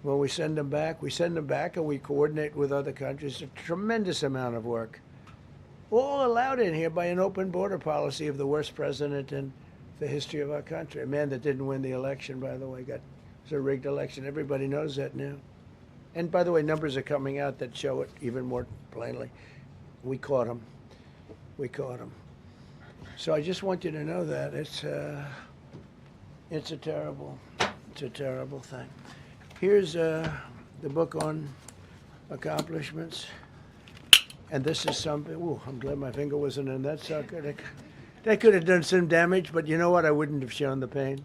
When we send them back and we coordinate with other countries. A tremendous amount of work. All allowed in here by an open border policy of the worst president in the history of our country. A man that didn't win the election, by the way, it's a rigged election. Everybody knows that now. And by the way, numbers are coming out that show it even more plainly. We caught him. We caught him. So I just want you to know that it's a terrible thing. Here's the book on accomplishments. And this is something, ooh, I'm glad my finger wasn't in that sucker. That could have done some damage, but you know what? I wouldn't have shown the pain.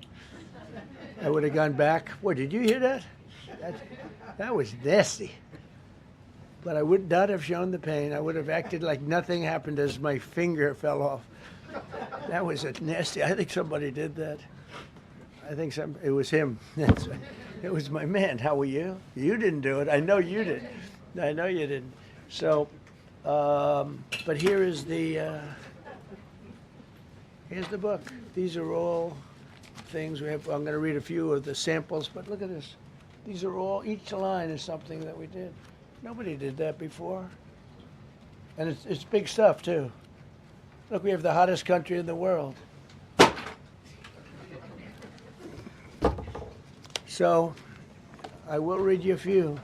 I would have gone back. What, did you hear that? That was nasty. But I would not have shown the pain. I would have acted like nothing happened as my finger fell off. That was a nasty, I think somebody did that. I think it was him. It was my man. How were you? You didn't do it. I know you did. I know you didn't. So, but here's the book. These are all things we have. I'm going to read a few of the samples, but look at this. These are all, each line is something that we did. Nobody did that before. And it's big stuff, too. Look, we have the hottest country in the world. So, I will read you a few.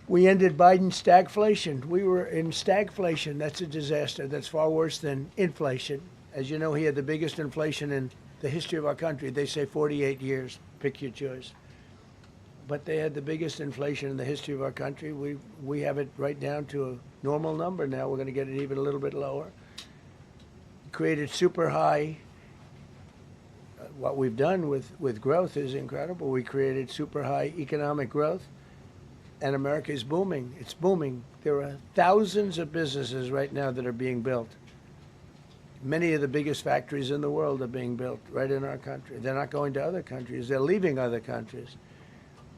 We ended Biden's stagflation. We were in stagflation. That's a disaster. That's far worse than inflation. As you know, he had the biggest inflation in the history of our country. They say 48 years. Pick your choice. But they had the biggest inflation in the history of our country. We have it right down to a normal number now. We're going to get it even a little bit lower. Created super high. What we've done with growth is incredible. We created super high economic growth, and America is booming. It's booming. There are thousands of businesses right now that are being built. Many of the biggest factories in the world are being built right in our country. They're not going to other countries. They're leaving other countries.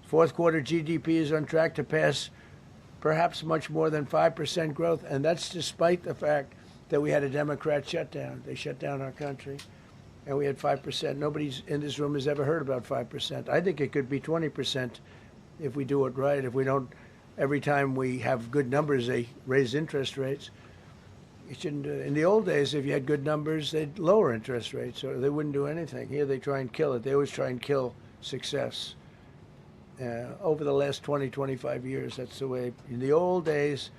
Fourth quarter GDP is on track to pass perhaps much more than 5% growth, and that's despite the fact that we had a Democrat shutdown. They shut down our country, and we had 5%. Nobody in this room has ever heard about 5%. I think it could be 20% if we do it right. If we don't, every time we have good numbers, they raise interest rates. You shouldn't do it. In the old days, if you had good numbers, they'd lower interest rates, or they wouldn't do anything. Here, they try and kill it. They always try and kill success. Over the last 20, 25 years, that's the way. In the old days,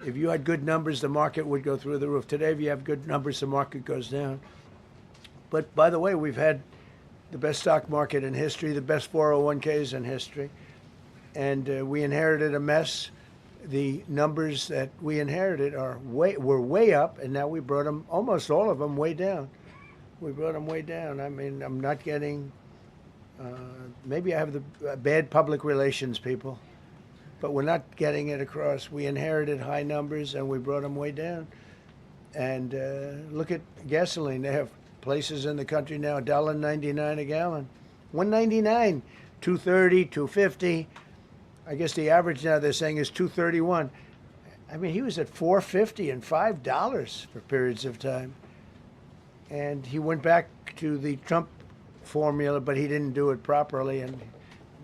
if you had good numbers, the market would go through the roof. Today, if you have good numbers, the market goes down. But by the way, we've had the best stock market in history, the best 401ks in history, and we inherited a mess. The numbers that we inherited were way up, and now we brought them, almost all of them, way down. We brought them way down. I mean, I'm not getting. Maybe I have the bad public relations people, but we're not getting it across. We inherited high numbers and we brought them way down. And look at gasoline. They have places in the country now $1.99 a gallon, $1.99, $2.30, $2.50. I guess the average now they're saying is $2.31. I mean, he was at $4.50 and $5 for periods of time. And he went back to the Trump formula, but he didn't do it properly, and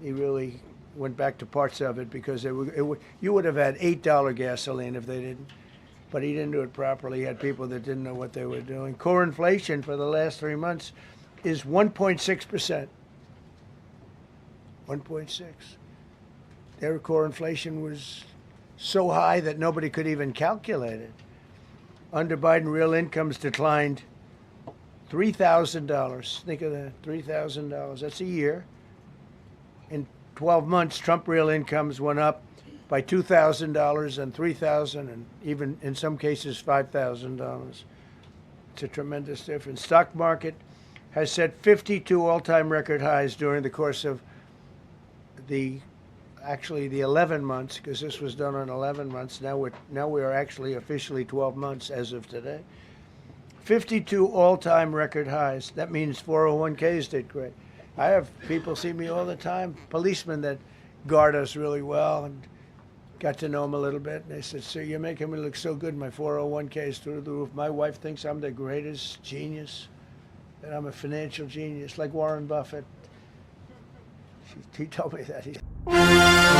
he really went back to parts of it because you would have had $8 gasoline if they didn't. But he didn't do it properly. He had people that didn't know what they were doing. Core inflation for the last 3 months is 1.6%. 1.6. Their core inflation was so high that nobody could even calculate it. Under Biden, real incomes declined $3,000. Think of that, $3,000. That's a year. In 12 months, Trump real incomes went up by $2,000 and $3,000 and even in some cases $5,000. It's a tremendous difference. Stock market has set 52 all-time record highs during the course of the 11 months, because this was done on 11 months. Now we are actually officially 12 months as of today. 52 all-time record highs. That means 401ks did great. I have people see me all the time, policemen that guard us really well, and got to know them a little bit. And they said, "Sir, you're making me look so good. My 401k is through the roof. My wife thinks I'm the greatest genius, that I'm a financial genius, like Warren Buffett." He told me that.